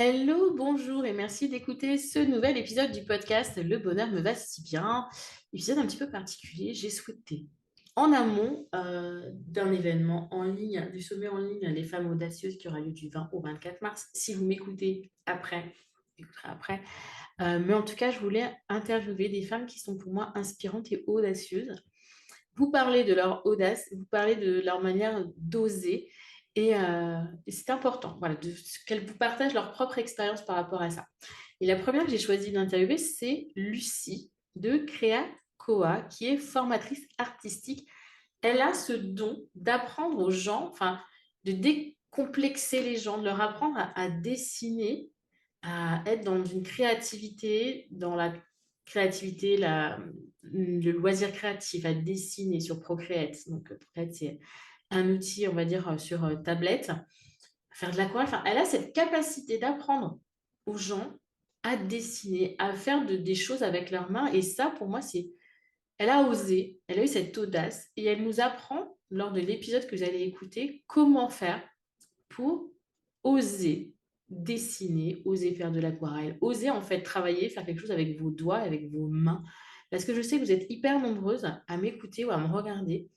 Hello, bonjour et merci d'écouter ce nouvel épisode du podcast Le bonheur me va si bien. Épisode un petit peu particulier, j'ai souhaité, en amont d'un événement en ligne, du sommet en ligne Les Femmes Audacieuses qui aura lieu du 20 au 24 mars. Si vous m'écoutez après, vous écouterez après. Mais en tout cas, je voulais interviewer des femmes qui sont pour moi inspirantes et audacieuses. Vous parlez de leur audace, vous parlez de leur manière d'oser. Et c'est important voilà, qu'elles vous partagent leur propre expérience par rapport à ça. Et la première que j'ai choisi d'interviewer, c'est Lucie de Créa Coa, qui est formatrice artistique. Elle a ce don d'apprendre aux gens, enfin, de décomplexer les gens, de leur apprendre à dessiner, à être dans une créativité, dans la créativité, le loisir créatif, à dessiner sur Procreate. Donc, Procreate, c'est un outil, on va dire, sur tablette, faire de l'aquarelle. Enfin, elle a cette capacité d'apprendre aux gens à dessiner, à faire des choses avec leurs mains. Et ça, pour moi, elle a osé, elle a eu cette audace et elle nous apprend, lors de l'épisode que vous allez écouter, comment faire pour oser dessiner, oser faire de l'aquarelle, oser en fait travailler, faire quelque chose avec vos doigts, avec vos mains. Parce que je sais que vous êtes hyper nombreuses à m'écouter ou à me regarder,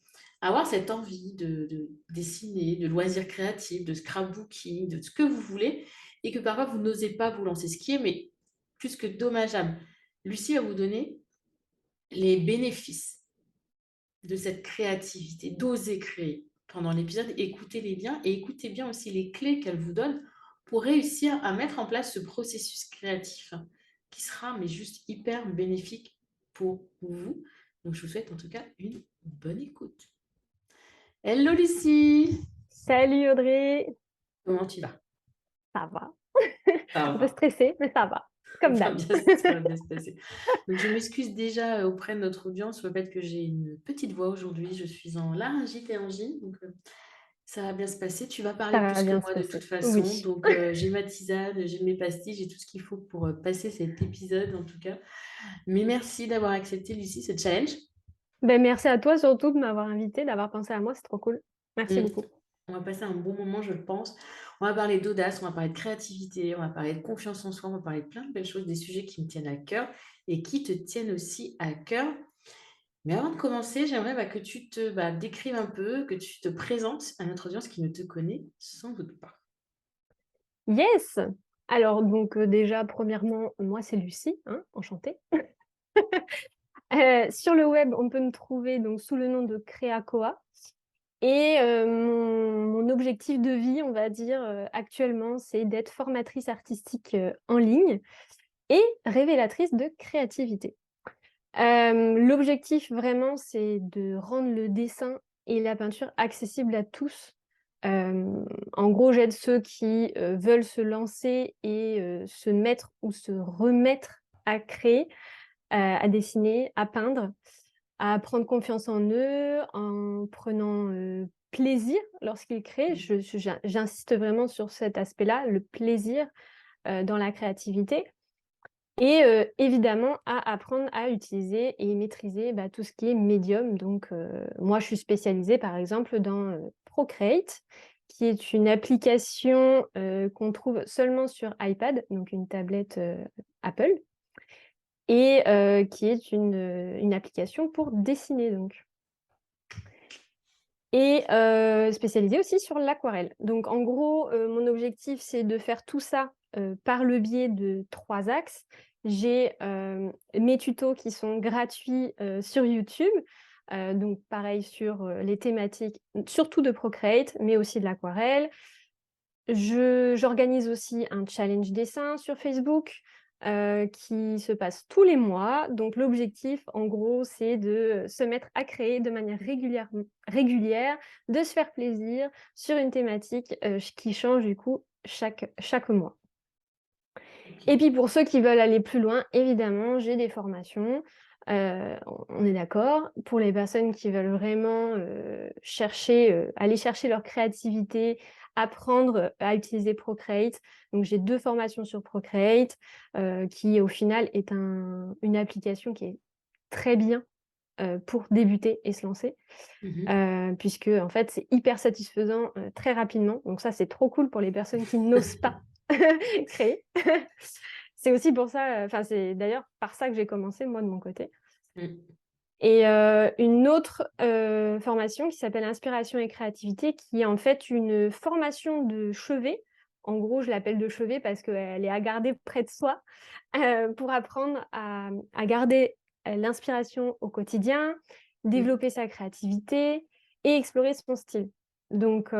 à avoir cette envie de dessiner, de loisirs créatifs, de scrapbooking, de ce que vous voulez, et que parfois vous n'osez pas vous lancer, ce qui est mais plus que dommageable. Lucie va vous donner les bénéfices de cette créativité, d'oser créer pendant l'épisode. Écoutez-les bien et écoutez bien aussi les clés qu'elle vous donne pour réussir à mettre en place ce processus créatif qui sera mais juste hyper bénéfique pour vous. Donc je vous souhaite en tout cas une bonne écoute. Hello Lucie, Salut Audrey, comment tu vas? ça va. Ça Un peu va. stressée, mais ça va, comme d'hab. Ça va bien se passer. Donc, je m'excuse déjà auprès de notre audience sur le fait que j'ai une petite voix aujourd'hui. Je suis en laryngite et angine, donc ça va bien se passer. Tu vas parler Ça va plus que bien se moi de toute passer. façon. Oui. Donc, j'ai ma tisane, j'ai mes pastilles, j'ai tout ce qu'il faut pour passer cet épisode en tout cas. Mais merci d'avoir accepté, Lucie, ce challenge. Ben, merci à toi surtout de m'avoir invité, d'avoir pensé à moi, c'est trop cool. Merci Mm. beaucoup. On va passer un bon moment, je pense. On va parler d'audace, on va parler de créativité, on va parler de confiance en soi, on va parler de plein de belles choses, des sujets qui me tiennent à cœur et qui te tiennent aussi à cœur. Mais avant de commencer, j'aimerais que tu te décrives un peu, que tu te présentes à notre audience qui ne te connaît sans doute pas. Yes! Alors, donc, déjà, premièrement, moi, c'est Lucie, hein, enchantée. Sur le web, on peut me trouver donc sous le nom de Créacoa. Et mon objectif de vie, on va dire, actuellement, c'est d'être formatrice artistique en ligne et révélatrice de créativité. L'objectif vraiment, c'est de rendre le dessin et la peinture accessibles à tous. En gros, j'aide ceux qui, veulent se lancer et se mettre ou se remettre à créer, à dessiner, à peindre, à prendre confiance en eux, en prenant, plaisir lorsqu'ils créent. J'insiste vraiment sur cet aspect-là, le plaisir, dans la créativité. Et évidemment à apprendre à utiliser et maîtriser, tout ce qui est médium. Donc moi je suis spécialisée par exemple dans, Procreate, qui est une application, qu'on trouve seulement sur iPad, donc une tablette, Apple et qui est une application pour dessiner donc. Et spécialisée aussi sur l'aquarelle. Donc en gros, mon objectif, c'est de faire tout ça, par le biais de 3 axes. J'ai, mes tutos qui sont gratuits, sur YouTube, donc pareil sur, les thématiques, surtout de Procreate, mais aussi de l'aquarelle. J'organise aussi un challenge dessin sur Facebook, qui se passe tous les mois. Donc l'objectif, en gros, c'est de, se mettre à créer de manière régulière, de se faire plaisir sur une thématique, qui change du coup chaque mois. Et Ok. puis pour ceux qui veulent aller plus loin, évidemment, j'ai des formations, on est d'accord. Pour les personnes qui veulent vraiment, aller chercher leur créativité, apprendre à utiliser Procreate. Donc j'ai 2 formations sur Procreate, qui au final est une application qui est très bien, pour débuter et se lancer. Mhm. Puisque en fait, c'est hyper satisfaisant, très rapidement. Donc ça, c'est trop cool pour les personnes qui n'osent pas. créer. C'est aussi pour ça, enfin, c'est d'ailleurs par ça que j'ai commencé, moi, de mon côté. Mmh. Et une autre formation qui s'appelle Inspiration et créativité, qui est en fait une formation de chevet. En gros, je l'appelle de chevet parce qu'elle est à garder près de soi, pour apprendre à garder, l'inspiration au quotidien, Mmh. développer sa créativité et explorer son style. Donc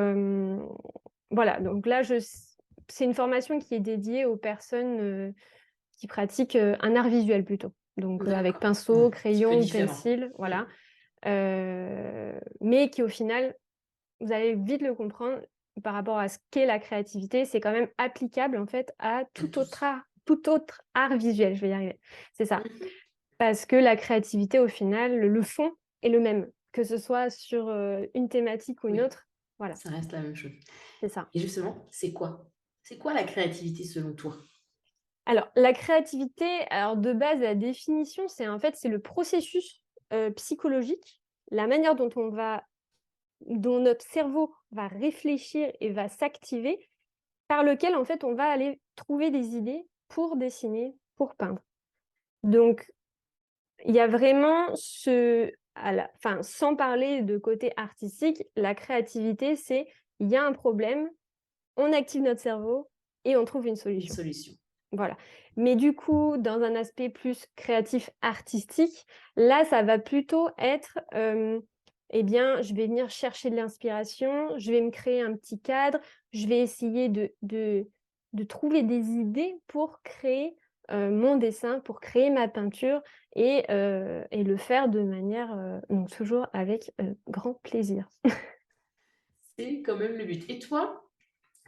voilà, donc là, c'est une formation qui est dédiée aux personnes, qui pratiquent, un art visuel plutôt. Donc avec D'accord. Ouais, pinceau, un petit peu crayon ou différent. pencil, Mmh. voilà. Mais qui au final, vous allez vite le comprendre par rapport à ce qu'est la créativité, c'est quand même applicable en fait à À tous. tout autre art visuel, je vais y arriver. C'est ça. Mmh. Parce que la créativité au final, le fond est le même, que ce soit sur, une thématique ou une Oui, autre. Voilà, ça reste la même chose. c'est ça. Et justement, c'est quoi? C'est quoi la créativité selon toi? Alors la créativité, alors de base, la définition, c'est en fait, c'est le processus, psychologique, la manière dont notre cerveau va réfléchir et va s'activer, par lequel, en fait, on va aller trouver des idées pour dessiner, pour peindre. Donc, il y a vraiment enfin, sans parler de côté artistique, la créativité, c'est il y a un problème, on active notre cerveau et on trouve une Une solution. solution. Voilà. Mais du coup, dans un aspect plus créatif, artistique, là, ça va plutôt être, eh bien, je vais venir chercher de l'inspiration, je vais me créer un petit cadre, je vais essayer de trouver des idées pour créer, mon dessin, pour créer ma peinture et le faire de manière, donc toujours avec, grand plaisir. C'est quand même le but. Et toi,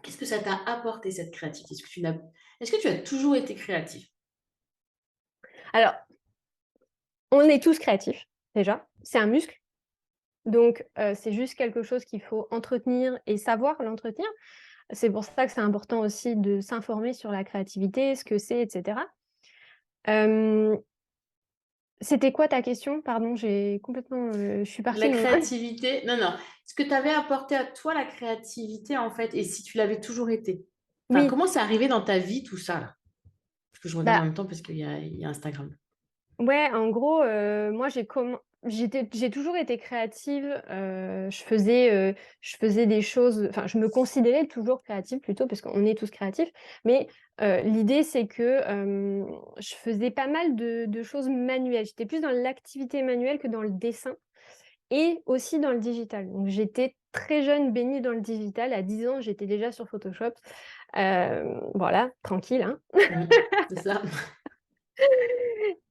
qu'est-ce que ça t'a apporté cette créativité? Est-ce que tu as toujours été créatif? Alors, on est tous créatifs, déjà, c'est un muscle. Donc, c'est juste quelque chose qu'il faut entretenir et savoir l'entretenir. C'est pour ça que c'est important aussi de s'informer sur la créativité, ce que c'est, et cetera. Hem, C'était quoi ta question? Pardon, j'ai complètement, je suis partie La de mon créativité, non, non, ce que t'avait apporté à toi la créativité en fait et si tu l'avais toujours été? Enfin, oui, comment c'est arrivé dans ta vie tout ça là? Parce que je regarde en bah, même temps parce qu'il y a Instagram. ouais, en gros, moi j'ai toujours été créative, je faisais des choses, enfin, je me considérais toujours créative plutôt parce qu'on est tous créatifs, mais l'idée c'est que, je faisais pas mal de choses manuelles. J'étais plus dans l'activité manuelle que dans le dessin et aussi dans le digital. Donc j'étais très jeune baignée dans le digital. À 10 ans, j'étais déjà sur Photoshop. Voilà, tranquille, hein. Mmh, c'est ça.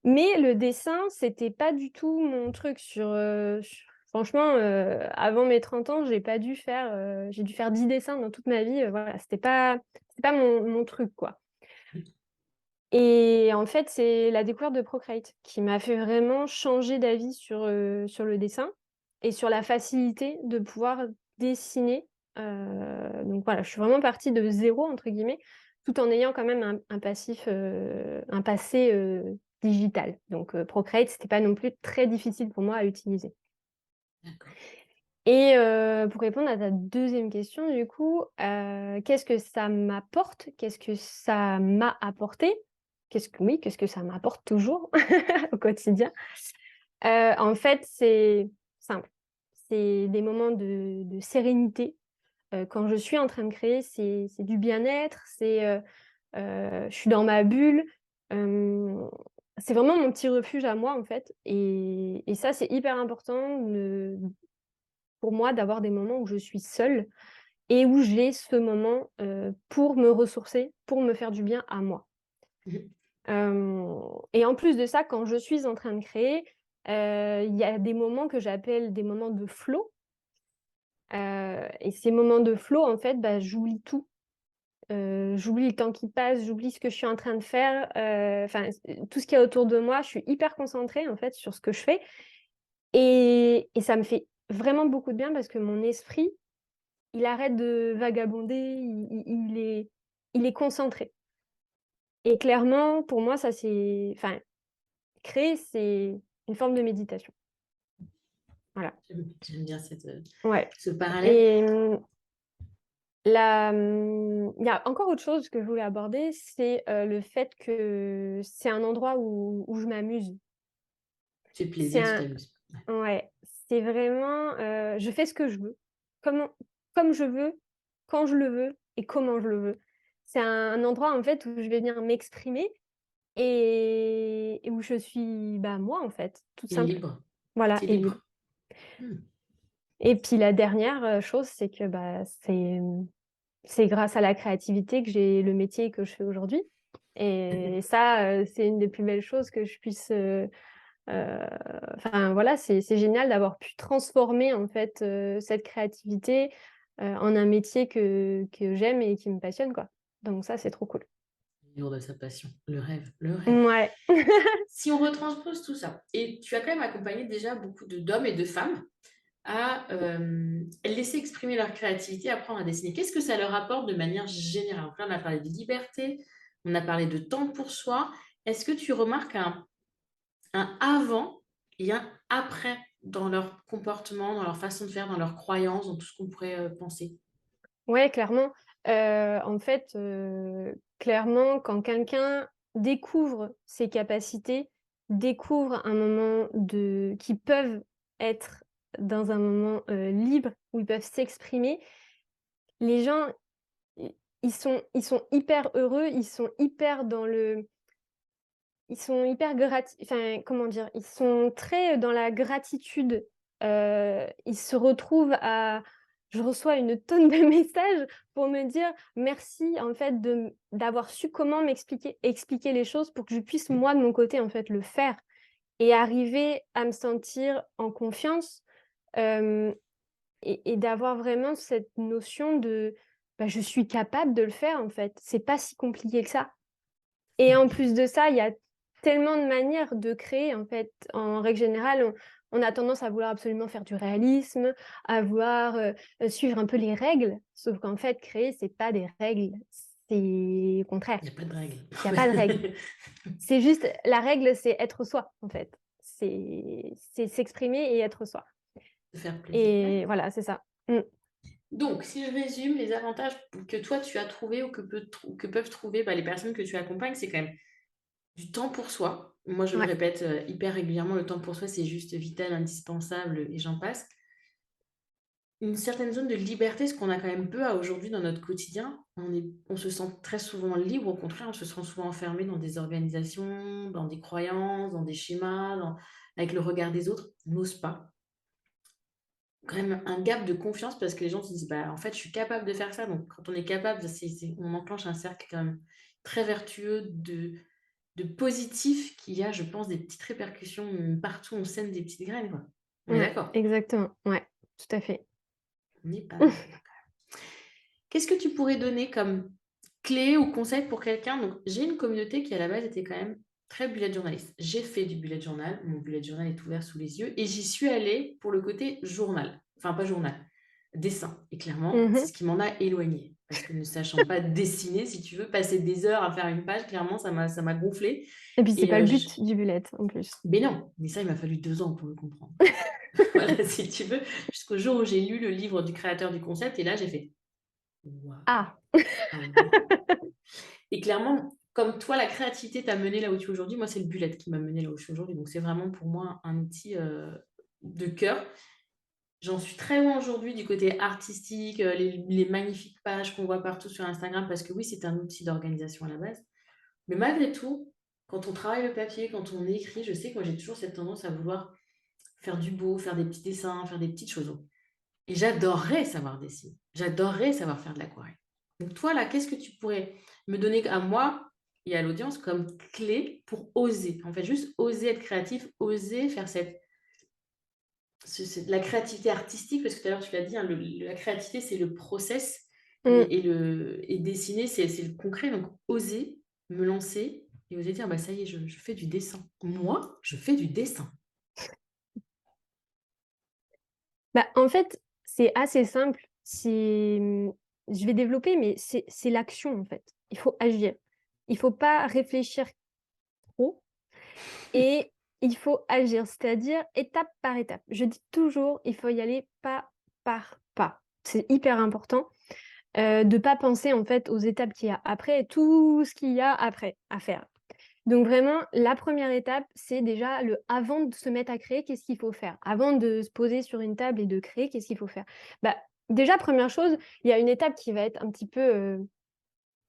Mais le dessin, c'était pas du tout mon truc franchement, avant mes 30 ans, j'ai dû faire 10 dessins dans toute ma vie, voilà, c'était pas mon truc, quoi. Et en fait, c'est la découverte de Procreate qui m'a fait vraiment changer d'avis sur le dessin et sur la facilité de pouvoir dessiner. Donc voilà, je suis vraiment partie de «0» entre guillemets, tout en ayant quand même un passé, digital. Donc Procreate, c'était pas non plus très difficile pour moi à utiliser. D'accord. Et pour répondre à ta deuxième question du coup, qu'est-ce que ça m'apporte? Qu'est-ce que ça m'a apporté? Qu'est-ce que ça m'apporte toujours au quotidien? En fait, c'est simple. C'est des moments de sérénité. Quand je suis en train de créer, c'est du bien-être, je suis dans ma bulle. Hem, c'est vraiment mon petit refuge à moi, en fait et ça, c'est hyper important pour moi d'avoir des moments où je suis seule et où j'ai ce moment, pour me ressourcer, pour me faire du bien à moi. Mmh. Et en plus de ça, quand je suis en train de créer, il y a des moments que j'appelle des moments de flow, et ces moments de flow, en fait, bah, j'oublie tout. J'oublie le temps qui passe, j'oublie ce que je suis en train de faire, enfin, tout ce qu'il y a autour de moi. Je suis hyper concentrée, en fait, sur ce que je fais et ça me fait vraiment beaucoup de bien parce que mon esprit, il arrête de vagabonder, il est concentré et clairement, pour moi, ça c'est enfin, créer, c'est une forme de méditation. Voilà. J'aime bien Ouais ce parallèle. et Il y a encore autre chose que je voulais aborder, c'est, le fait que c'est un endroit où je m'amuse. Tu fais C'est plaisir, tu un t'amuses. Ouais. Ouais, c'est vraiment, je fais ce que je veux, comment comme je veux, quand je le veux et comment je le veux. C'est un endroit, en fait, où je vais venir m'exprimer et où je suis, bah, moi, en fait, toute Et simple. libre. Voilà Tu es et libre. libre. Mmh. Et puis la dernière, chose, c'est que, bah, c'est grâce à la créativité que j'ai le métier que je fais aujourd'hui et ça, c'est une des plus belles choses que je puisse, Heu, enfin voilà, c'est génial d'avoir pu transformer en fait, cette créativité, en un métier que j'aime et qui me passionne, quoi. Donc ça, c'est trop cool. Vivre de sa passion. Le rêve, le rêve. Mouais. Si on retranspose tout ça, et tu as quand même accompagné déjà beaucoup d'hommes et de femmes à laisser exprimer leur créativité, apprendre à dessiner. Qu'est-ce que ça leur apporte de manière générale? Donc là, on a parlé de liberté, on a parlé de temps pour soi. Est-ce que tu remarques un avant et un après dans leur comportement, dans leur façon de faire, dans leurs croyances, dans tout ce qu'on pourrait penser? Ouais, clairement. En fait, clairement, quand quelqu'un découvre ses capacités, découvre un moment de qui peuvent être dans un moment, libre, où ils peuvent s'exprimer, les gens, i ils sont hyper heureux, ils sont hyper enfin, comment dire? Ils sont très dans la gratitude. Ils se retrouvent à Je reçois une tonne de messages pour me dire: «Merci, en fait, d'avoir su comment expliquer les choses pour que je puisse, Mmh. moi, de mon côté, en fait, le faire» et arriver à me sentir en confiance, hem et d'avoir vraiment cette notion de, bah, je suis capable de le faire, en fait. C'est pas si compliqué que ça. Et en plus de ça, il y a tellement de manières de créer, en fait. En règle générale, on a tendance à vouloir absolument faire du réalisme, à vouloir, suivre un peu les règles. Sauf qu'en fait, créer, c'est pas des règles, c'est au contraire, Il y a pas de règle. il y a pas de règle. C'est juste la règle, c'est être soi, en fait. C'est s'exprimer et être soi. Se faire plaisir. Et D'accord. voilà, c'est ça. Mmh. Donc, si je résume les avantages que toi tu as trouvés ou que peuvent trouver bah, les personnes que tu accompagnes, c'est quand même du temps pour soi. Moi, je le Ouais. répète hyper régulièrement, le temps pour soi, c'est juste vital, indispensable et j'en passe. Une certaine zone de liberté, ce qu'on a quand même peu à aujourd'hui dans notre quotidien. On se sent très souvent libre, au contraire, on se sent souvent enfermé dans des organisations, dans des croyances, dans des schémas, avec le regard des autres. On n'ose pas. Quand même un gap de confiance parce que les gens se disent bah en fait je suis capable de faire ça. Donc quand on est capable, on enclenche un cercle quand même très vertueux de positif qui a, je pense, des petites répercussions partout, on sème des petites graines, quoi. On est Ouais, d'accord? exactement. Ouais, tout à fait. On est pas mal. Qu'est-ce que tu pourrais donner comme clé ou conseil pour quelqu'un? Donc, j'ai une communauté qui, à la base, était quand même très bullet journaliste. J'ai fait du bullet journal. Mon bullet journal est ouvert sous les yeux et j'y suis allée pour le côté journal. Enfin, pas journal, dessin. Et clairement, Mmh. c'est ce qui m'en a éloignée. Parce que ne sachant pas dessiner, si tu veux, passer des heures à faire une page, clairement, ça m'a gonflé. Et puis c'est Et pas le but du bullet, en plus. mais non, mais ça, il m'a fallu 2 ans pour le comprendre. Voilà, si tu veux, jusqu'au jour où j'ai lu le livre du créateur du concept et là, j'ai fait: «Waouh, Ah! ah ouais». Et clairement, comme toi, la créativité t'a mené là où tu es aujourd'hui, moi, c'est le bullet qui m'a mené là où je suis aujourd'hui. Donc, c'est vraiment pour moi un outil de cœur. J'en suis très loin aujourd'hui du côté artistique, les magnifiques pages qu'on voit partout sur Instagram, parce que oui, c'est un outil d'organisation à la base. Mais malgré tout, quand on travaille le papier, quand on écrit, je sais que moi, j'ai toujours cette tendance à vouloir faire du beau, faire des petits dessins, faire des petites choses. Et j'adorerais savoir dessiner. J'adorerais savoir faire de l'aquarelle. Donc toi, là, qu'est-ce que tu pourrais me donner à moi et à l'audience comme clé pour oser? En fait, juste oser être créatif, oser faire la créativité artistique, parce que tout à l'heure, tu l'as dit, hein, la créativité, c'est le process Mmh. et dessiner, c'est le concret. Donc, oser me lancer et oser dire, bah, ça y est, je fais du dessin. Moi, je fais du dessin. Bah, en fait, c'est assez simple. Je vais développer, mais c'est l'action, en fait. Il faut agir. Il faut pas réfléchir trop et il faut agir, c'est-à-dire étape par étape. Je dis toujours, il faut y aller pas par pas. C'est hyper important. de pas penser en fait aux étapes qu'il y a après et tout ce qu'il y a après à faire. Donc vraiment, la première étape, c'est déjà avant de se mettre à créer, qu'est-ce qu'il faut faire? Avant de se poser sur une table et de créer, qu'est-ce qu'il faut faire? Bah, déjà, première chose, il y a une étape qui va être un petit peu,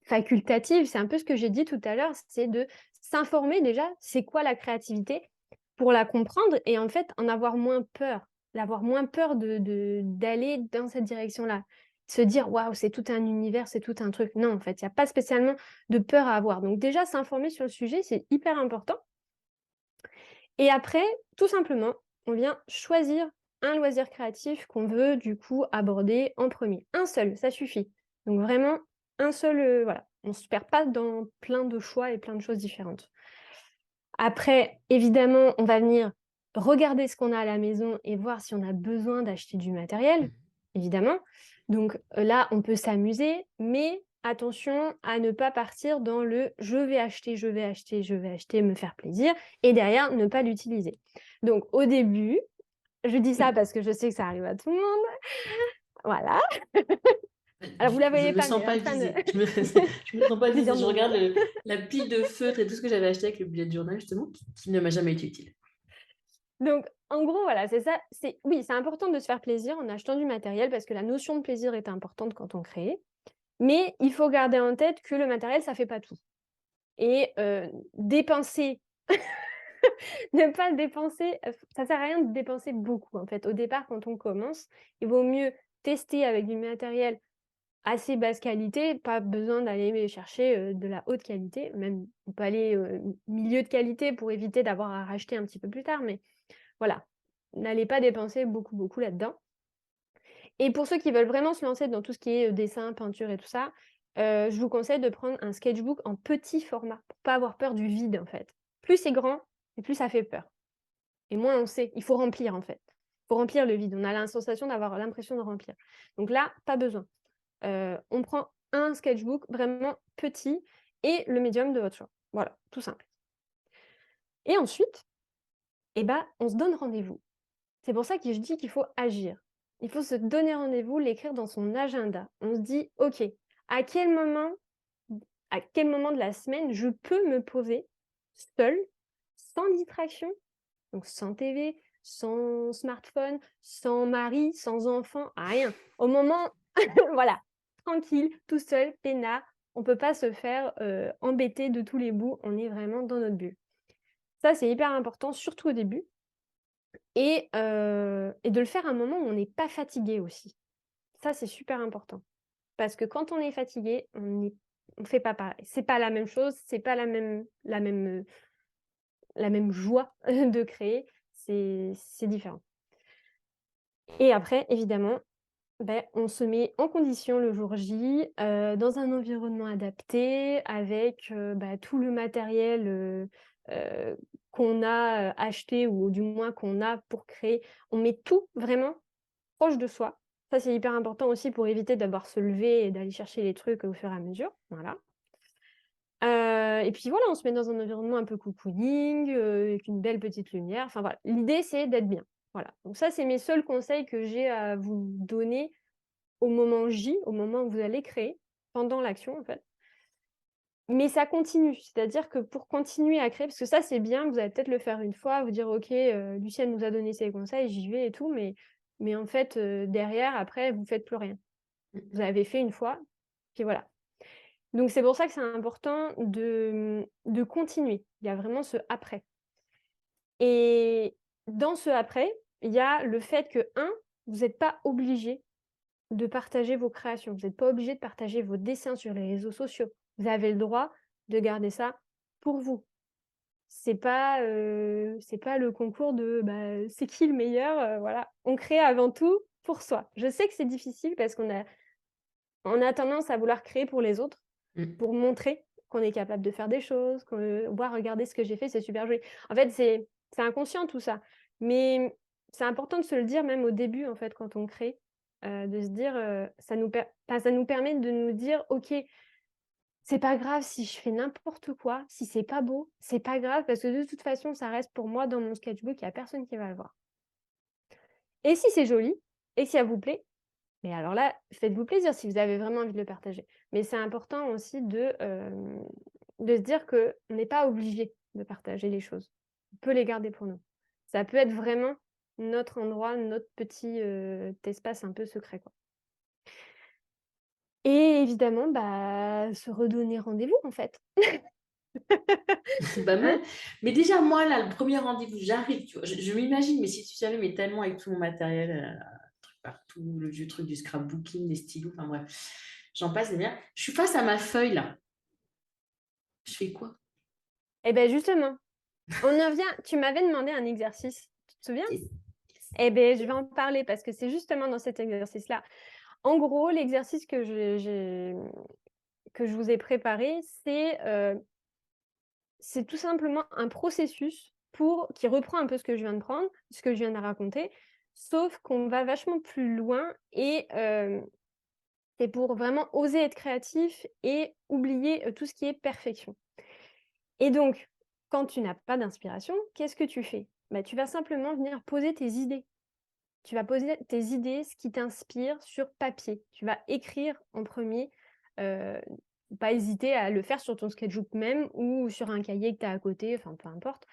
facultative, c'est un peu ce que j'ai dit tout à l'heure, c'est de s'informer déjà, c'est quoi la créativité? Pour la comprendre et en fait, en avoir moins peur, d'avoir moins peur d'aller dans cette direction-là. Se dire: «Waouh, c'est tout un univers, c'est tout un truc». Non, en fait, il y a pas spécialement de peur à avoir. Donc déjà, s'informer sur le sujet, c'est hyper important et après, tout simplement, on vient choisir un loisir créatif qu'on veut du coup aborder en premier. Un seul, ça suffit. Donc vraiment un seul, voilà. On ne se perd pas dans plein de choix et plein de choses différentes. Après, évidemment, on va venir regarder ce qu'on a à la maison et voir si on a besoin d'acheter du matériel, Mmh. évidemment. Donc là, on peut s'amuser, mais attention à ne pas partir dans le «je vais acheter, je vais acheter, je vais acheter», me faire plaisir et derrière ne pas l'utiliser. Donc au début, je dis ça parce que je sais que ça arrive à tout le monde, voilà. Alors vous la Je voyez me pas, mais sens elle est pas en train de visée. Je me sens pas de visée. dire Je non. regarde la pile de feutres et tout ce que j'avais acheté avec le bullet journal justement, qui ne m'a jamais été utile. Donc, en gros, voilà, c'est ça. Oui, c'est important de se faire plaisir en achetant du matériel parce que la notion de plaisir est importante quand on crée. Mais il faut garder en tête que le matériel, ça fait pas tout. Et dépenser, ne pas dépenser, ça sert à rien de dépenser beaucoup, en fait. Au départ, quand on commence, il vaut mieux tester avec du matériel assez basse qualité, pas besoin d'aller chercher, de la haute qualité. Même, on peut aller, milieu de qualité pour éviter d'avoir à racheter un petit peu plus tard, mais voilà, n'allez pas dépenser beaucoup, beaucoup là-dedans et pour ceux qui veulent vraiment se lancer dans tout ce qui est, dessin, peinture et tout ça, je vous conseille de prendre un sketchbook en petit format pour pas avoir peur du vide, en fait. Plus c'est grand et plus ça fait peur et moins on sait. Il faut remplir, en fait. Il faut remplir le vide. On a la sensation d'avoir l'impression de remplir. Donc là, pas besoin. On prend un sketchbook vraiment petit et le médium de votre choix. Voilà, tout simple et ensuite, eh ben, on se donne rendez-vous. C'est pour ça que je dis qu'il faut agir. Il faut se donner rendez-vous, l'écrire dans son agenda. On se dit: «OK, à quel moment à quel moment de la semaine je peux me poser seule, sans distraction, donc sans TV, sans smartphone, sans mari, sans enfant, rien. Au moment voilà, tranquille, tout seul, peinard, on ne peut pas se faire, embêter de tous les bouts, on est vraiment dans notre bulle. Ça, c'est hyper important, surtout au début et de le faire à un moment où on n'est pas fatigué aussi. Ça, c'est super important. Parce que quand on est fatigué, on fait pas pareil. C'est pas la même chose, c'est pas la même joie de créer, c'est différent. Et après, évidemment, beh, on se met en condition le jour J, dans un environnement adapté avec, bah, tout le matériel, heu, qu'on a, acheté ou du moins qu'on a pour créer. On met tout vraiment proche de soi. Ça, c'est hyper important aussi pour éviter d'avoir se lever et d'aller chercher les trucs au fur et à mesure, voilà. Et puis voilà, on se met dans un environnement un peu cocooning, avec une belle petite lumière, enfin voilà. L'idée, c'est d'être bien, voilà. Donc ça, c'est mes seuls conseils que j'ai à vous donner au moment J, au moment où vous allez créer, pendant l'action, en fait. Mais ça continue, c'est-à-dire que pour continuer à créer parce que ça, c'est bien, vous allez peut-être le faire une fois, vous dire: «OK, Lucienne nous a donné ses conseils, j'y vais et tout», mais en fait, derrière, après, vous faites plus rien. Vous Mmh. avez fait une fois, puis voilà. Donc c'est pour ça que c'est important de continuer. Il y a vraiment ce après et dans ce après, il y a le fait que vous êtes pas obligé de partager vos créations. Vous êtes pas obligé de partager vos dessins sur les réseaux sociaux. Vous avez le droit de garder ça pour vous. C'est pas le concours de, bah, c'est qui le meilleur, voilà. On crée avant tout pour soi. Je sais que c'est difficile parce qu'on a tendance à vouloir créer pour les autres, Mmh. pour montrer qu'on est capable de faire des choses, que: «Waouh, regardez ce que j'ai fait, c'est super joli». En fait, c'est inconscient tout ça, mais c'est important de se le dire même au début, en fait, quand on crée, de se dire, ça nous permet de nous dire: «OK, c'est pas grave si je fais n'importe quoi, si c'est pas beau, c'est pas grave parce que de toute façon, ça reste pour moi dans mon sketchbook, il y a personne qui va le voir et si c'est joli et si ça vous plaît, Mais alors là, faites-vous plaisir si vous avez vraiment envie de le partager. Mais c'est important aussi de se dire qu'on n'est pas obligé de partager les choses. On peut les garder pour nous. Ça peut être vraiment notre endroit, notre petit, espace un peu secret, quoi. Et évidemment, bah, se redonner rendez-vous, en fait. Bah, Hein? mais déjà, moi, là, le premier rendez-vous, j'arrive, tu vois, je m'imagine, mais si tu savais, mais tellement avec tout mon matériel, truc partout, le vieux truc du scrapbooking, les stylos, enfin bref, j'en passe des biens. Je suis face à ma feuille, là. Je fais quoi? Et beh, justement, on en vient tu m'avais demandé un exercice, tu te souviens? Qu'est-ce Eh beh, je vais en parler parce que c'est justement dans cet exercice-là. En gros, l'exercice que je vous ai préparé, c'est tout simplement un processus qui reprend un peu ce que je viens de raconter, sauf qu'on va vachement plus loin et c'est pour vraiment oser être créatif et oublier, tout ce qui est perfection. Et donc, quand tu n'as pas d'inspiration, qu'est-ce que tu fais? Bah, tu vas simplement venir poser tes idées. Tu vas poser tes idées, ce qui t'inspire sur papier. Tu vas écrire en premier, er pas hésiter à le faire sur ton sketchbook même ou sur un cahier que tu as à côté, enfin peu importe.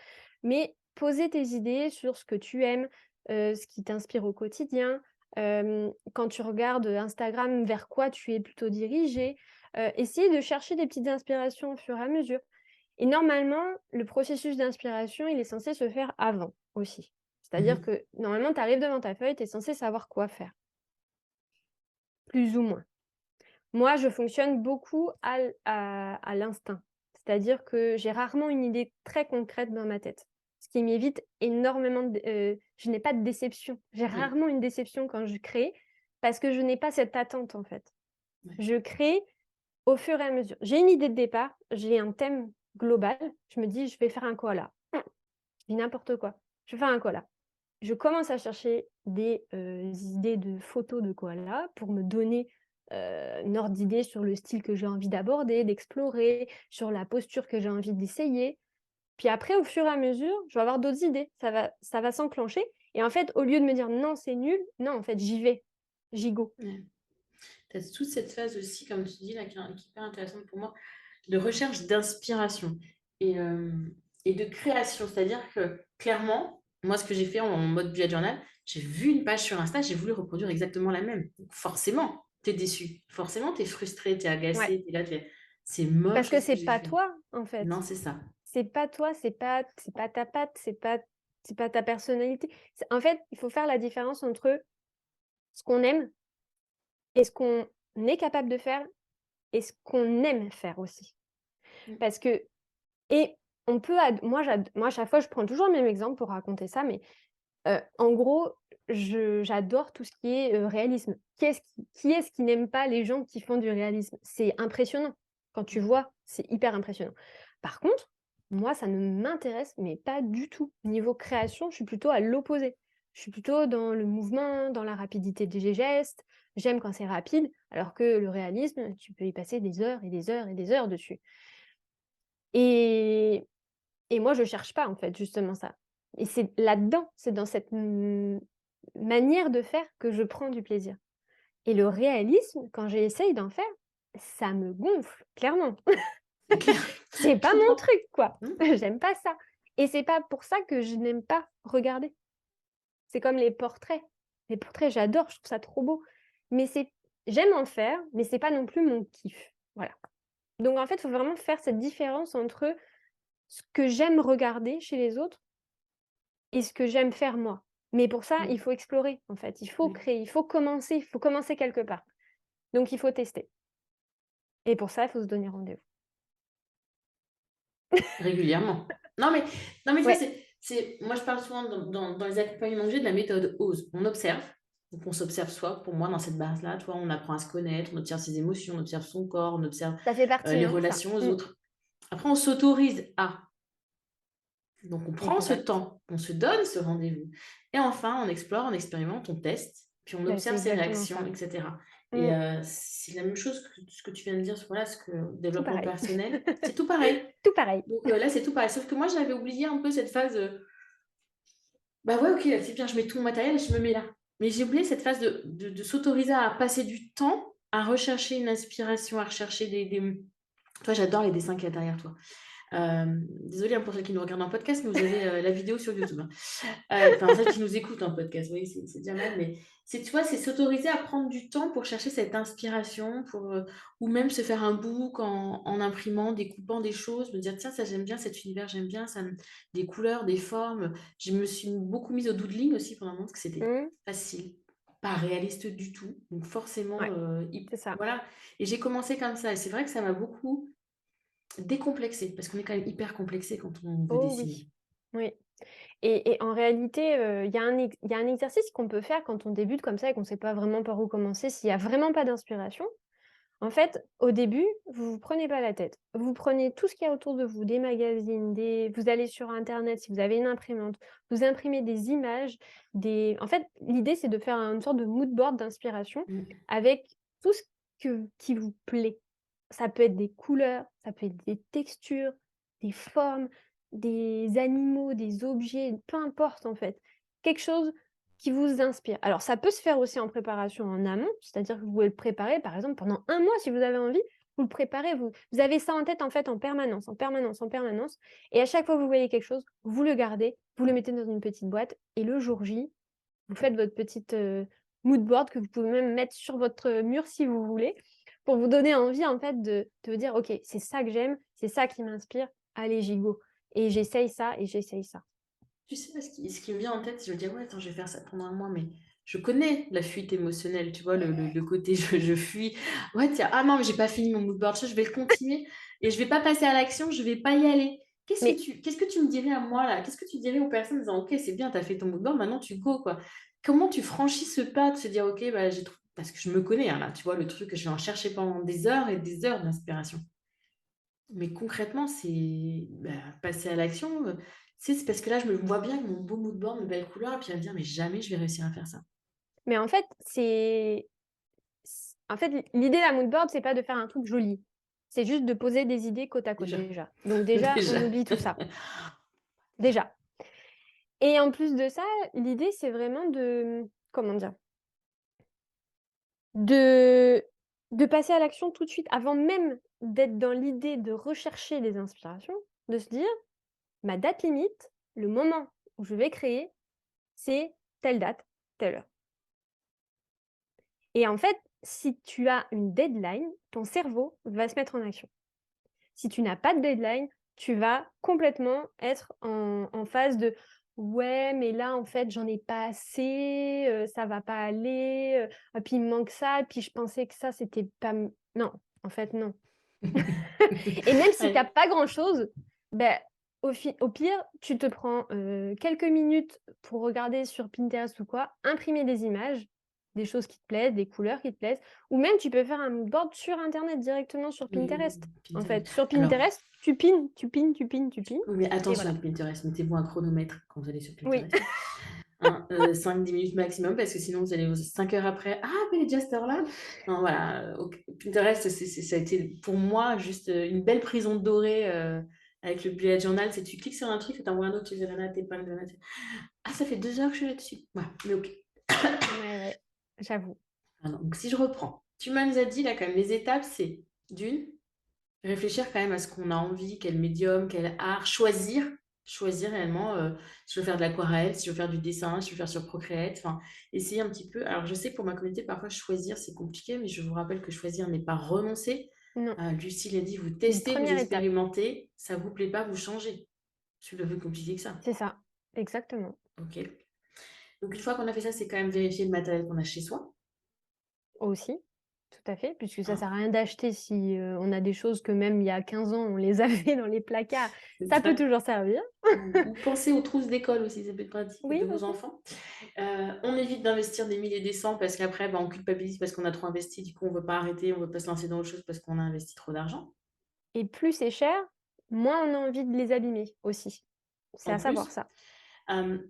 Mais poser tes idées sur ce que tu aimes, ce qui t'inspire au quotidien. Quand tu regardes, Instagram, vers quoi tu es plutôt dirigé. Essayer de chercher des petites inspirations au fur et à mesure. Et normalement, le processus d'inspiration, il est censé se faire avant aussi. C'est-à-dire Mhm. que normalement, tu arrives devant ta feuille, tu es censé savoir quoi faire, plus ou moins. Moi, je fonctionne beaucoup à l'instinct. C'est-à-dire que j'ai rarement une idée très concrète dans ma tête. Ce qui m'évite énormément je n'ai pas de déception. J'ai Oui, rarement une déception quand je crée parce que je n'ai pas cette attente, en fait. ouais. Je crée au fur et à mesure. J'ai une idée de départ, j'ai un thème global, je me dis: «Je vais faire un koala». Je dis n'importe quoi. Je vais faire un koala. Je commence à chercher des, idées de photos de koalas pour me donner, une ordre d'idée sur le style que j'ai envie d'aborder, d'explorer, sur la posture que j'ai envie d'essayer. Puis après, au fur et à mesure, je vais avoir d'autres idées. Ça va s'enclencher et en fait, au lieu de me dire: «Non, c'est nul», non, en fait, j'y vais, j'y go. Ouais. Tu as toute cette phase aussi, comme tu dis, là, qui est hyper intéressante pour moi, de recherche d'inspiration et, euh, et de création. C'est-à-dire que clairement, moi, ce que j'ai fait en mode bullet journal, j'ai vu une page sur Insta, j'ai voulu reproduire exactement la même. Donc, forcément, tu es déçu. Forcément, tu es frustré, tu es Ouais, agacé, tu es là, c'est parce moche que ce que c'est j'ai pas fait. toi, en Non, fait. c'est ça. C'est pas toi, c'est pas ta patte, c'est pas ta personnalité. En fait, il faut faire la différence entre ce qu'on aime et ce qu'on est capable de faire et ce qu'on aime faire aussi. Mm. Parce que et on peut ad moi, à chaque fois, je prends toujours le même exemple pour raconter ça, mais en gros, j'adore tout ce qui est, réalisme. Qui est-ce qui n'aime pas les gens qui font du réalisme? C'est impressionnant. Quand tu vois, c'est hyper impressionnant. Par contre, moi, ça ne m'intéresse, mais pas du tout. Niveau création, je suis plutôt à l'opposé. Je suis plutôt dans le mouvement, dans la rapidité des gestes. J'aime quand c'est rapide, alors que le réalisme, tu peux y passer des heures et des heures et des heures dessus. Et moi, je cherche pas, en fait, justement ça. Et c'est là-dedans, c'est dans cette manière de faire que je prends du plaisir. Et le réalisme, quand j'essaye d'en faire, ça me gonfle, clairement. C'est clair. C'est Je pas mon comprends. truc, quoi. Mm. J'aime pas ça. Et c'est pas pour ça que je n'aime pas regarder. C'est comme les portraits. Les portraits, j'adore, je trouve ça trop beau. Mais j'aime en faire, mais c'est pas non plus mon kiff. Voilà. Donc en fait, il faut vraiment faire cette différence entre ce que j'aime regarder chez les autres et ce que j'aime faire moi. Mais pour ça, il Mm. faut explorer, en fait. Il faut Oui. créer, il faut commencer quelque part. Donc il faut tester. Et pour ça, il faut se donner rendez-vous. Régulièrement. Non, mais tu vois, Ouais, moi, je parle souvent dans les accompagnements que j'ai de la méthode OSE. On observe, donc on s'observe soi, pour moi, dans cette base-là, tu vois, on apprend à se connaître, on observe ses émotions, on observe son corps, on observe ça fait partie, les hein, ça. relations aux autres. Après, on s'autorise à. Donc, on prend ce Exact. temps, on se donne ce rendez-vous. Et enfin, on explore, on expérimente, on teste, puis on Bah, c'est observe ses exactement réactions, ça. etc. Et Mmh, c'est la même chose que ce que tu viens de dire sur voilà, ce que tout développement pareil. personnel. C'est tout pareil. Tout pareil. Donc là, c'est tout pareil. Sauf que moi, j'avais oublié un peu cette phase. Bah ouais, ok, c'est bien, je mets tout mon matériel et je me mets là. Mais j'ai oublié cette phase de s'autoriser à passer du temps à rechercher une inspiration, à rechercher toi, j'adore les dessins qu'il y a derrière toi. Désolée, hein, pour ceux qui nous regardent en podcast, mais vous avez, la vidéo sur YouTube, hein. Enfin, celles qui nous écoutent en podcast, oui, c'est déjà mal, mais tu vois, c'est s'autoriser à prendre du temps pour chercher cette inspiration, ou même se faire un book en imprimant, découpant des choses, me dire: «Tiens, ça j'aime bien, cet univers, j'aime bien ça des couleurs, des formes». Je me suis beaucoup mise au doodling aussi pendant un moment parce que c'était Mmh. facile, pas réaliste du tout, donc forcément, Ouais, c'est ça. voilà, et j'ai commencé comme ça et c'est vrai que ça m'a beaucoup décomplexée parce qu'on est quand même hyper complexé quand on veut Oh dessiner. oui, oui. Et en réalité, il y a un exercice qu'on peut faire quand on débute comme ça et qu'on ne sait pas vraiment par où commencer, s'il y a vraiment pas d'inspiration. En fait, au début, vous vous prenez pas la tête. Vous prenez tout ce qu'il y a autour de vous, des magazines, vous allez sur internet si vous avez une imprimante, vous imprimez des images, en fait, l'idée, c'est de faire une sorte de mood board d'inspiration Mmh. avec tout ce qui vous plaît. Ça peut être des couleurs, ça peut être des textures, des formes, des animaux, des objets, peu importe en fait. Quelque chose qui vous inspire. Alors ça peut se faire aussi en préparation en amont, c'est-à-dire que vous pouvez le préparer par exemple pendant un mois si vous avez envie, vous le préparez, vous avez ça en tête en fait en permanence, en permanence, en permanence, et à chaque fois que vous voyez quelque chose, vous le gardez, vous le mettez dans une petite boîte et le jour J, vous faites votre petite, mood board que vous pouvez même mettre sur votre mur si vous voulez, pour vous donner envie en fait de vous dire: «OK, c'est ça que j'aime, c'est ça qui m'inspire, allez gigot et j'essaye ça et j'essaye ça». Tu sais, ce qui me vient en tête, je me dis: «Ah ouais, attends, je vais faire ça pendant un mois», mais je connais la fuite émotionnelle, tu vois? Le côté je fuis. Ouais, tiens, ah non, mais j'ai pas fini mon mood board, je vais le continuer et je vais pas passer à l'action, je vais pas y aller. Mais Qu'est-ce que tu me dirais à moi, là? Qu'est-ce que tu dirais aux personnes en disant: «OK, c'est bien, tu as fait ton mood board, maintenant tu go, quoi». Comment tu franchis ce pas de se dire: «OK, bah, j'ai trou» parce que je me connais, hein, là, tu vois? Le truc, je vais en chercher pendant des heures et des heures d'inspiration. Mais concrètement, c'est, bah, passer à l'action, tu sais, c'est parce que là, je me vois bien avec mon beau mood board, mes belles couleurs et puis à me dire: «Mais jamais je vais réussir à faire ça». mais en fait, en fait, l'idée d'un mood board, c'est pas de faire un truc joli. C'est juste de poser des idées côte à côte Déjà, déjà. Donc déjà, on déjà. oublie tout ça, déjà. Et en plus de ça, l'idée, c'est vraiment comment dire? De de passer à l'action tout de suite, avant même d'être dans l'idée de rechercher des inspirations, de se dire: «Ma date limite, le moment où je vais créer, c'est telle date, telle heure». Et en fait, si tu as une deadline, ton cerveau va se mettre en action. Si tu n'as pas de deadline, tu vas complètement être en phase de: «Ouais, mais là, en fait, j'en ai pas assez, ça va pas aller, ah puis il me manque ça, puis je pensais que ça, c'était pas m» non, en fait, non. Et même si tu as Ouais. pas grand-chose, ben au pire, tu te prends, quelques minutes pour regarder sur Pinterest ou quoi, imprimer des images, des choses qui te plaisent, des couleurs qui te plaisent, ou même tu peux faire un mood board sur internet directement sur Oui, Pinterest, en Pinterest. fait. Sur Alors, Pinterest, tu pines, tu pines, tu pines, tu pines oui, mais et attention voilà. avec Pinterest, mettez-vous un chronomètre quand vous allez sur Oui. Pinterest, hein, 5-10 minutes maximum parce que sinon vous allez 5 heures après: «Ah, mais elle est déjà cette heure-là?» Non, voilà, OK. Pinterest, ça a été pour moi juste, une belle prison dorée, avec le bullet journal. C'est tu cliques sur un truc, ça t'envoie un autre, tu dis: «Ah là là, tu pas dedans». Ah, ça fait 2 heures que je suis là-dessus. Voilà, mais OK. Ouais, ouais, j'avoue. Alors, donc si je reprends, tu m'as nous as dit là quand même les étapes, c'est d'une, réfléchir quand même à ce qu'on a envie, quel médium, quel art, choisir réellement, si je veux faire de l'aquarelle, si je veux faire du dessin, si je veux faire sur Procreate, enfin, essayer un petit peu. Alors je sais que pour ma communauté, parfois choisir, c'est compliqué, mais je vous rappelle que choisir n'est pas renoncer. Non, Lucie l'a dit, vous c'est une testez, vous première étape. expérimentez, ça vous plaît pas, vous changez. C'est pas plus compliqué que ça. C'est ça, exactement. OK. Donc une fois qu'on a fait ça, c'est quand même vérifier le matériel qu'on a chez soi, Aussi, tout à fait, puisque ça hein. sert à rien d'acheter si, on a des choses que même il y a 15 ans, on les avait dans les placards, C'est ça peut ça. toujours servir. Ou penser aux trousses d'école aussi, ça peut être pratique Oui, de vos aussi. enfants. On évite d'investir des milliers et des cents parce qu'après, bah, on culpabilise parce qu'on a trop investi. Du coup, on veut pas arrêter, on veut pas se lancer dans autre chose parce qu'on a investi trop d'argent. Et plus c'est cher, moins on a envie de les abîmer aussi. C'est En à savoir plus, ça.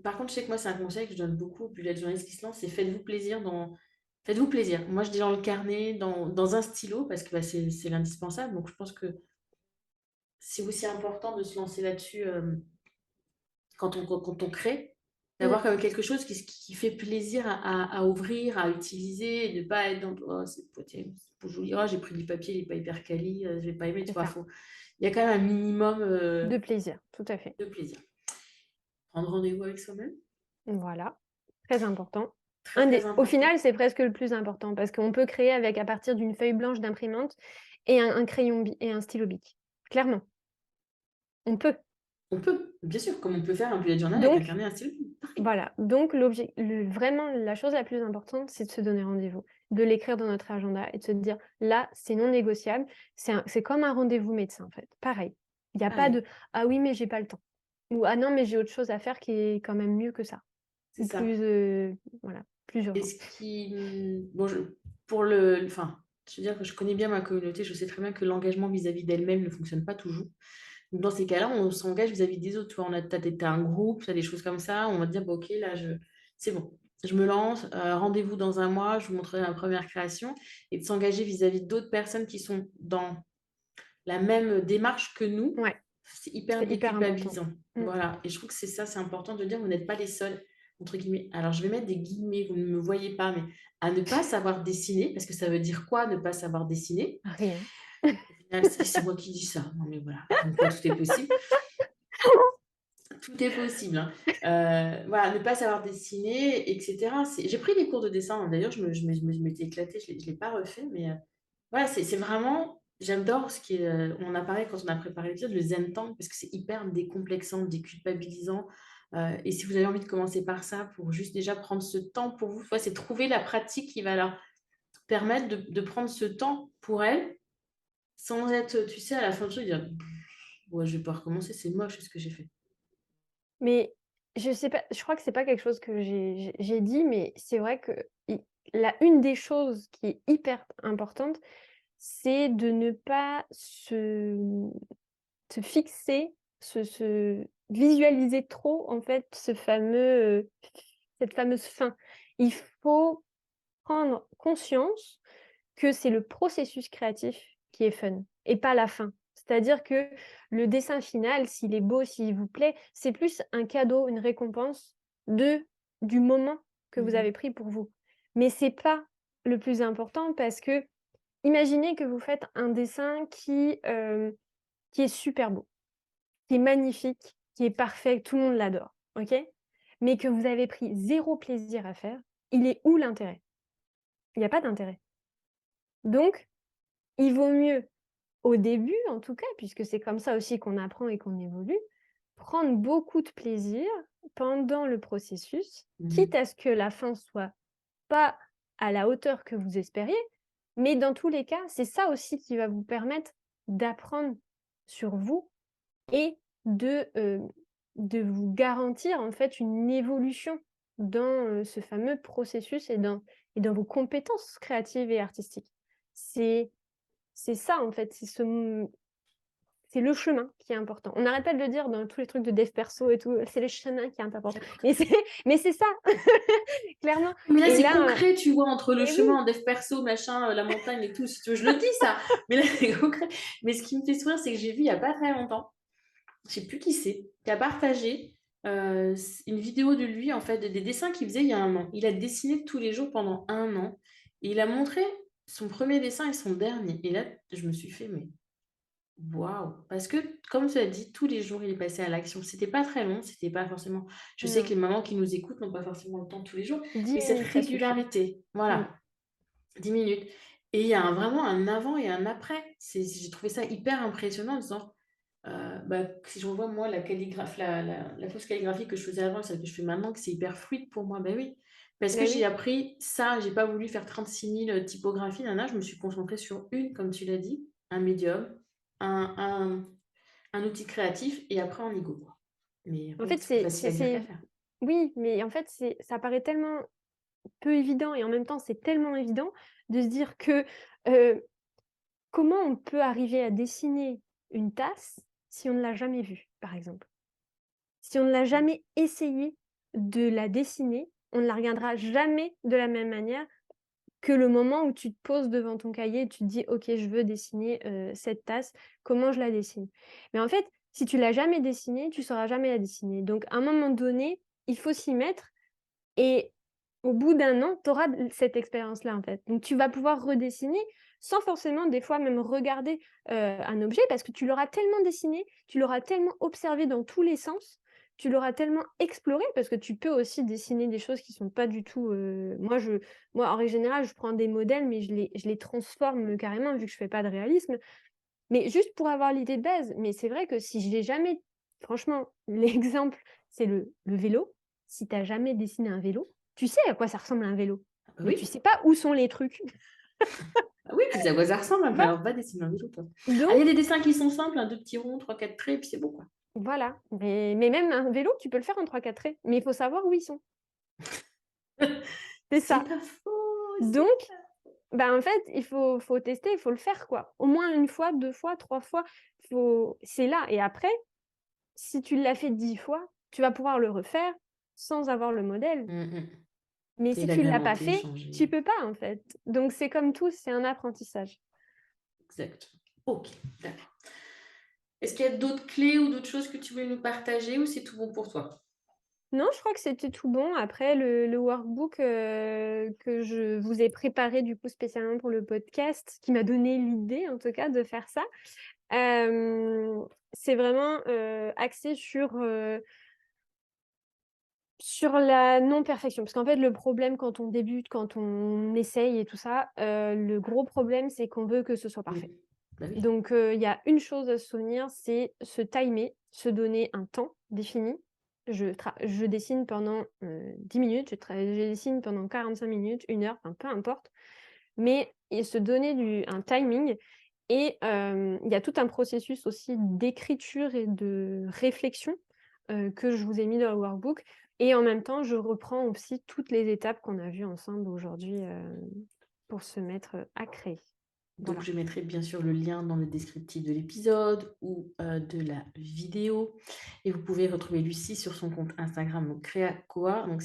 par contre, je sais que moi, c'est un conseil que je donne beaucoup aux bullet journalistes qui se lancent, c'est faites-vous plaisir. Moi, je dis dans le carnet, dans un stylo parce que, bah, c'est l'indispensable. Donc je pense que c'est aussi important de se lancer là-dessus, quand on crée. Mmh. D'avoir quand même quelque chose qui fait plaisir à ouvrir, à utiliser, et de pas être dans oh, c'est pas joli, oh, j'ai pris du papier, il est pas hyper quali, je vais pas aimer, tu C'est vois. ça, Il y a quand même un minimum de plaisir, tout à fait. de plaisir. Prendre rendez-vous avec soi-même, Voilà, très important. très très Au important. final, c'est presque le plus important parce qu'on peut créer avec à partir d'une feuille blanche d'imprimante et un crayon et un stylo bic. Clairement, on peut. On peut, bien sûr, comme on peut faire un bullet journal avec un Donc carnet et un stylo, pareil. voilà, donc vraiment la chose la plus importante, c'est de se donner rendez-vous, de l'écrire dans notre agenda et de se dire: «Là, c'est non négociable». C'est comme un rendez-vous médecin, en fait, pareil. Il y a pas Pareil, de: «Ah oui, mais j'ai pas le temps» ou «Ah non, mais j'ai autre chose à faire qui est quand même mieux que ça» c'est ou ça. plus, voilà, plus Et urgent. ce qui, bon, enfin, je veux dire que je connais bien ma communauté, je sais très bien que l'engagement vis-à-vis d'elle-même ne fonctionne pas toujours. Donc, dans ces cas-là, on s'engage vis-à-vis des autres. Tu vois, t'as un groupe, t'as des choses comme ça, on va te dire, bah, ok, là, c'est bon, je me lance, rendez-vous dans un mois, je vous montrerai ma première création, et de s'engager vis-à-vis d'autres personnes qui sont dans la même démarche que nous, Ouais, c'est hyper c'est hyper important. déculpabilisant. Mmh. Voilà. Et je trouve que c'est ça, c'est important de dire, vous n'êtes pas les seuls, entre guillemets. Alors, je vais mettre des guillemets, vous ne me voyez pas, mais à ne pas savoir dessiner, parce que ça veut dire quoi, ne pas savoir dessiner? Rien. Au final, c'est moi qui dis ça. Non, mais voilà. Comme quoi, tout est possible. Tout est possible, hein. Voilà, ne pas savoir dessiner, etc. J'ai pris des cours de dessin, hein. D'ailleurs, je m'étais éclatée, je ne l'ai pas refait, mais voilà, c'est vraiment, j'adore ce qui est, on a parlé quand on a préparé l'épisode, le zen temps, parce que c'est hyper décomplexant, déculpabilisant. Et si vous avez envie de commencer par ça, pour juste déjà prendre ce temps pour vous, tu vois, c'est trouver la pratique qui va leur permettre de prendre ce temps pour elles, sans être, tu sais, à la fin de tout, dire, ouais, je vais pas recommencer, c'est moche ce que j'ai fait. Mais je sais pas, je crois que c'est pas quelque chose que j'ai dit, mais c'est vrai que une des choses qui est hyper importante, c'est de ne pas se fixer, se visualiser trop, en fait, cette fameuse fin. Il faut prendre conscience que c'est le processus créatif qui est fun et pas la fin. C'est-à-dire que le dessin final, s'il est beau, s'il vous plaît, c'est plus un cadeau, une récompense de du moment que vous avez Mhm. pris pour vous. Mais c'est pas le plus important parce que imaginez que vous faites un dessin qui est super beau, qui est magnifique, qui est parfait, tout le monde l'adore, OK? Mais que vous avez pris zéro plaisir à faire, il est où l'intérêt? Il y a pas d'intérêt. Donc il vaut mieux, au début en tout cas, puisque c'est comme ça aussi qu'on apprend et qu'on évolue, prendre beaucoup de plaisir pendant le processus, quitte Mhm. à ce que la fin soit pas à la hauteur que vous espériez, mais dans tous les cas, c'est ça aussi qui va vous permettre d'apprendre sur vous et de vous garantir en fait une évolution dans, ce fameux processus et dans vos compétences créatives et artistiques. C'est c'est ça en fait, c'est le chemin qui est important. On n'arrête pas de le dire dans tous les trucs de dev perso et tout, c'est le chemin qui est important. Mais c'est ça, clairement. Mais là, Et c'est là, concret, tu vois, entre le mais oui, chemin en dev perso, machin, la montagne et tout. Si tu veux, je le dis, ça. Mais là, c'est concret. Mais ce qui me fait sourire, c'est que j'ai vu il n'y a pas très longtemps, je sais plus qui c'est, qui a partagé une vidéo de lui, en fait, des dessins qu'il faisait il y a un an. Il a dessiné tous les jours pendant un an. Et il a montré son premier dessin et son dernier. Et là, je me suis fait, mais waouh! Parce que, comme tu as dit, tous les jours, il est passé à l'action. C'était pas très long, c'était pas forcément. Je sais que non, les mamans qui nous écoutent n'ont pas forcément le temps tous les jours, 10 mais cette minutes, ça suffit. régularité, Mmh. voilà, 10 minutes. Et il y a vraiment un avant et un après. J'ai trouvé ça hyper impressionnant en disant, bah, si je revois moi la calligraphie, la fausse calligraphie que je faisais avant, celle que je fais maintenant, que c'est hyper fluide pour moi, ben oui. Parce que Bah j'ai oui. appris ça, j'ai pas voulu faire 36 000 typographies, nana, je me suis concentrée sur une, comme tu l'as dit, un médium, un, un, un outil créatif, et après on y go, quoi. Mais En après, fait, c'est plus facile à dire qu'à faire. oui, mais en fait, ça paraît tellement peu évident et en même temps, c'est tellement évident de se dire que, heu, comment on peut arriver à dessiner une tasse si on ne l'a jamais vue, par exemple? Si on ne l'a jamais essayé de la dessiner, on ne la regardera jamais de la même manière que le moment où tu te poses devant ton cahier et tu te dis: «OK, je veux dessiner, cette tasse, comment je la dessine?» Mais en fait, si tu l'as jamais dessinée, tu sauras jamais la dessiner. Donc à un moment donné, il faut s'y mettre et au bout d'un an, tu auras cette expérience-là, en fait. Donc tu vas pouvoir redessiner sans forcément des fois même regarder, un objet parce que tu l'auras tellement dessiné, tu l'auras tellement observé dans tous les sens, tu l'auras tellement exploré parce que tu peux aussi dessiner des choses qui sont pas du tout, moi en règle générale, je prends des modèles mais je les transforme, carrément vu que je fais pas de réalisme. Mais juste pour avoir l'idée de base, mais c'est vrai que si je l'ai jamais franchement, l'exemple, c'est le vélo. Si tu as jamais dessiné un vélo, tu sais à quoi ça ressemble un vélo, Ah bah mais tu oui. sais pas où sont les trucs. Ah oui, tu sais à quoi ça ressemble, hein, Voilà, alors va dessiner un vélo, toi. Ah, il y a donc des dessins qui sont simples, hein, 2 petits ronds, 3-4 traits, et puis c'est bon, quoi. voilà, mais même un vélo, tu peux le faire en 3-4 traits, mais il faut savoir où ils sont. C'est C'est ça. pas faux, Donc, c'est bah, en fait, il faut tester, il faut le faire, quoi. Au moins 1 fois, 2 fois, 3 fois, c'est là et après, si tu l'as fait 10 fois, tu vas pouvoir le refaire sans avoir le modèle. mmh. Mais Et si tu l'as pas l'agrémenter, fait, tu changer. peux pas, en fait. Donc c'est comme tout, c'est un apprentissage. Exact. OK, d'accord. Est-ce qu'il y a d'autres clés ou d'autres choses que tu voulais nous partager ou c'est tout bon pour toi? Non, je crois que c'était tout bon. Après le workbook, que je vous ai préparé du coup spécialement pour le podcast, qui m'a donné l'idée en tout cas de faire ça, c'est vraiment, axé sur la non-perfection. Parce qu'en fait, le problème quand on débute, quand on essaye et tout ça, le gros problème, c'est qu'on veut que ce soit Mmh. parfait. Bah oui. Donc, il y a une chose à se souvenir, c'est se timer, se donner un temps défini. Je dessine pendant, 10 minutes, je dessine pendant 45 minutes, 1 heure, enfin peu importe, mais et se donner un timing et il y a tout un processus aussi d'écriture et de réflexion, que je vous ai mis dans le workbook et en même temps, je reprends aussi toutes les étapes qu'on a vues ensemble aujourd'hui, pour se mettre, à créer. Donc Voilà. je mettrai bien sûr le lien dans le descriptif de l'épisode ou, de la vidéo et vous pouvez retrouver Lucie sur son compte Instagram, donc Creakoa, donc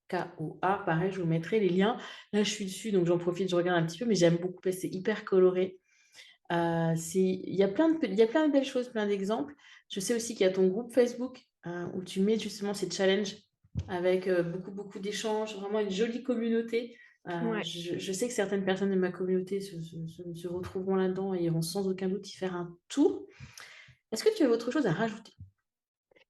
Creakoa. Pareil, je vous mettrai les liens. Là, je suis dessus, donc j'en profite, je regarde un petit peu, mais j'aime beaucoup parce que c'est hyper coloré. Il y a plein de belles choses, plein d'exemples. Je sais aussi qu'il y a ton groupe Facebook, où tu mets justement ces challenges avec, beaucoup, beaucoup d'échanges, vraiment une jolie communauté. Ouais. Je sais que certaines personnes de ma communauté se retrouveront là-dedans et iront sans aucun doute y faire un tour. Est-ce que tu as autre chose à rajouter?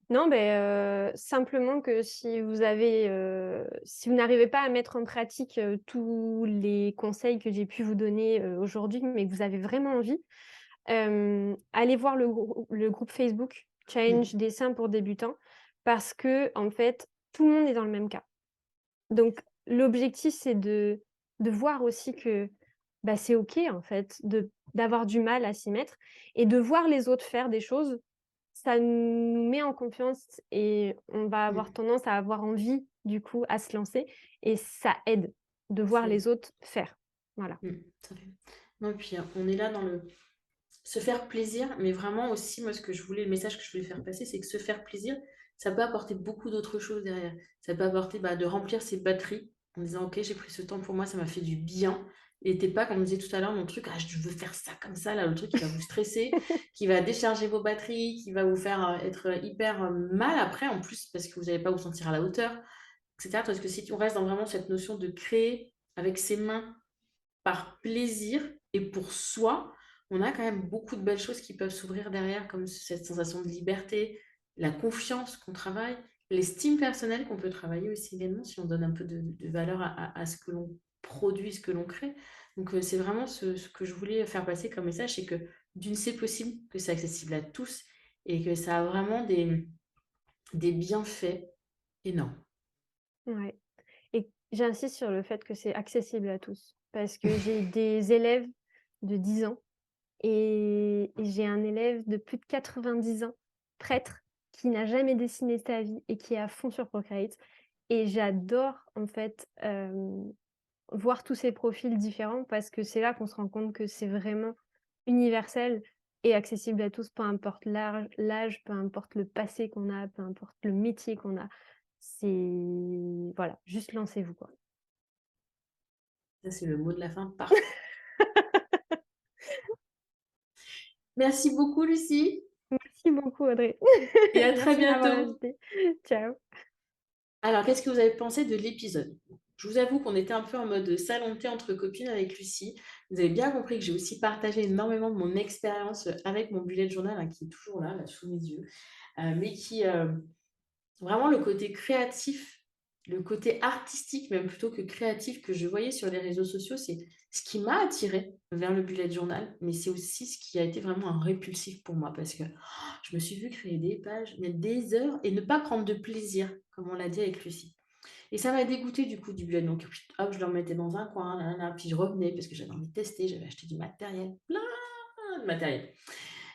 Non, beh, simplement que si vous n'arrivez pas à mettre en pratique, tous les conseils que j'ai pu vous donner, aujourd'hui, mais que vous avez vraiment envie, allez voir le groupe Facebook Mmh. Challenge dessin pour débutants parce que en fait, tout le monde est dans le même cas. Donc l'objectif, c'est de voir aussi que, bah, c'est OK, en fait, d'avoir du mal à s'y mettre et de voir les autres faire des choses, ça nous met en confiance et on va avoir Mmh. tendance à avoir envie, du coup, à se lancer et ça aide de voir C'est les autres faire. Voilà. tout à fait. Non, et puis, on est là dans le se faire plaisir, mais vraiment aussi, moi, le message que je voulais faire passer, c'est que se faire plaisir, ça peut apporter beaucoup d'autres choses derrière. Ça peut apporter bah, de remplir ses batteries en disant, OK, j'ai pris ce temps pour moi, ça m'a fait du bien. Et t'es pas, comme on disait tout à l'heure, mon truc, ah, je veux faire ça comme ça, là, le truc qui va vous stresser, qui va décharger vos batteries, qui va vous faire être hyper mal après, en plus, parce que vous n'allez pas vous sentir à la hauteur, etc. Parce que si on reste dans vraiment cette notion de créer avec ses mains, par plaisir et pour soi, on a quand même beaucoup de belles choses qui peuvent s'ouvrir derrière, comme cette sensation de liberté, la confiance qu'on travaille, l'estime personnelle qu'on peut travailler aussi également si on donne un peu de valeur à ce que l'on produit, ce que l'on crée. Donc c'est vraiment ce que je voulais faire passer comme message, c'est que d'une, c'est possible, que c'est accessible à tous et que ça a vraiment des bienfaits énormes. Ouais et j'insiste sur le fait que c'est accessible à tous parce que j'ai des élèves de 10 ans et j'ai un élève de plus de 90 ans, prêtre, qui n'a jamais dessiné de sa vie et qui est à fond sur Procreate et j'adore en fait, voir tous ces profils différents parce que c'est là qu'on se rend compte que c'est vraiment universel et accessible à tous, peu importe l'âge, peu importe le passé qu'on a, peu importe le métier qu'on a. C'est voilà, juste lancez-vous, quoi. Ça, c'est le mot de la fin parfait. Merci beaucoup, Lucie, Merci beaucoup Audrey. et à très Merci de m'avoir bientôt. invitée. Ciao. Alors, qu'est-ce que vous avez pensé de l'épisode? Je vous avoue qu'on était un peu en mode salon de thé entre copines avec Lucie. Vous avez bien compris que j'ai aussi partagé énormément de mon expérience avec mon bullet journal, hein, qui est toujours là, sous mes yeux, mais qui, vraiment le côté créatif, le côté artistique même plutôt que créatif que je voyais sur les réseaux sociaux, c'est ce qui m'a attirée vers le bullet journal, mais c'est aussi ce qui a été vraiment un répulsif pour moi parce que je me suis vue créer des pages, mettre des heures et ne pas prendre de plaisir, comme on l'a dit avec Lucie. Et ça m'a dégoûtée du coup du bullet, donc hop, je le remettais dans un coin, là, là, puis je revenais parce que j'avais envie de tester, j'avais acheté du matériel, plein de matériel.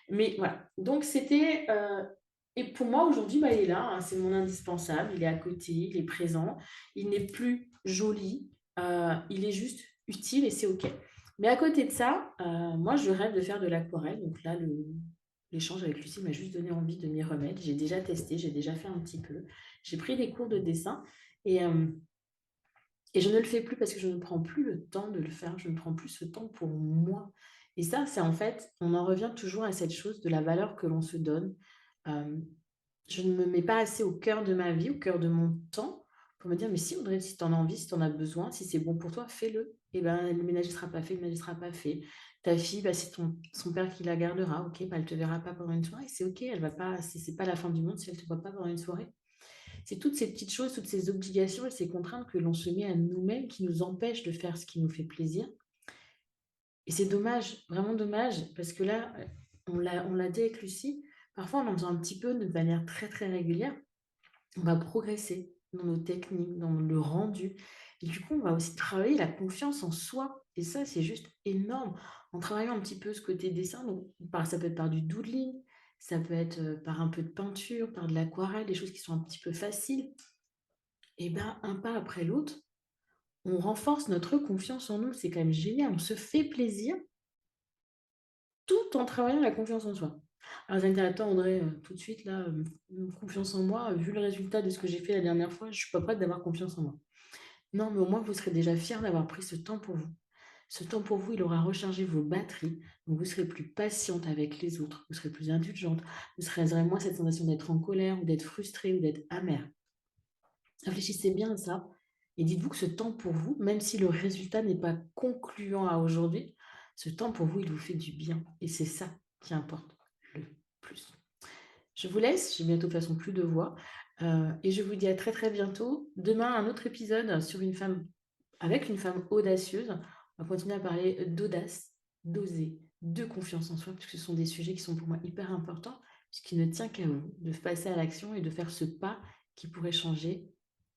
Mais voilà, donc c'était, et pour moi aujourd'hui, bah, il est là, hein, c'est mon indispensable, il est à côté, il est présent, il n'est plus joli, il est juste utile et c'est OK. Mais à côté de ça, moi je rêve de faire de l'aquarelle, donc là l'échange avec Lucie m'a juste donné envie de m'y remettre. J'ai déjà testé, j'ai déjà fait un petit peu. J'ai pris des cours de dessin et et je ne le fais plus parce que je ne prends plus le temps de le faire, je ne prends plus ce temps pour moi. Et ça, c'est en fait, on en revient toujours à cette chose de la valeur que l'on se donne. Hem, je ne me mets pas assez au cœur de ma vie, au cœur de mon temps pour me dire: «Mais si Audrey, si tu en as envie, si tu en as besoin, si c'est bon pour toi, fais-le». Et ben, le ménage ne sera pas fait, le ménage ne sera pas fait. Ta fille, bah, c'est son père qui la gardera, OK, bah, elle ne te verra pas pendant une soirée, c'est OK, elle va pas c'est pas la fin du monde si elle ne te voit pas pendant une soirée. C'est toutes ces petites choses, toutes ces obligations et ces contraintes que l'on se met à nous-mêmes qui nous empêchent de faire ce qui nous fait plaisir. Et c'est dommage, vraiment dommage, parce que là, on l'a dit avec Lucie, parfois en faisant un petit peu de manière très très régulière, on va progresser dans nos techniques, dans le rendu. Et du coup, on va aussi travailler la confiance en soi. Et ça, c'est juste énorme. En travaillant un petit peu ce côté dessin, donc ça peut être par du doodling, ça peut être par un peu de peinture, par de l'aquarelle, des choses qui sont un petit peu faciles. Et ben, un pas après l'autre, on renforce notre confiance en nous. C'est quand même génial. On se fait plaisir tout en travaillant la confiance en soi. Alors vous allez me dire: «Attends Audrey, tout de suite là, confiance en moi, vu le résultat de ce que j'ai fait la dernière fois, je suis pas prête d'avoir confiance en moi». Non, mais au moins vous serez déjà fiers d'avoir pris ce temps pour vous. Ce temps pour vous, il aura rechargé vos batteries, donc vous serez plus patiente avec les autres, vous serez plus indulgente, vous aurez moins cette sensation d'être en colère ou d'être frustrée ou d'être amère. Réfléchissez bien à ça et dites-vous que ce temps pour vous, même si le résultat n'est pas concluant à aujourd'hui, ce temps pour vous, il vous fait du bien et c'est ça qui importe le plus. Je vous laisse, j'ai bientôt de toute façon plus de voix, et je vous dis à très, très bientôt. Demain, un autre épisode sur une femme avec une femme audacieuse. On va continuer à parler d'audace, d'oser, de confiance en soi, puisque ce sont des sujets qui sont pour moi hyper importants, puisqu'il ne tient qu'à vous de passer à l'action et de faire ce pas qui pourrait changer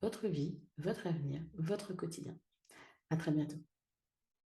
votre vie, votre avenir, votre quotidien. À très bientôt.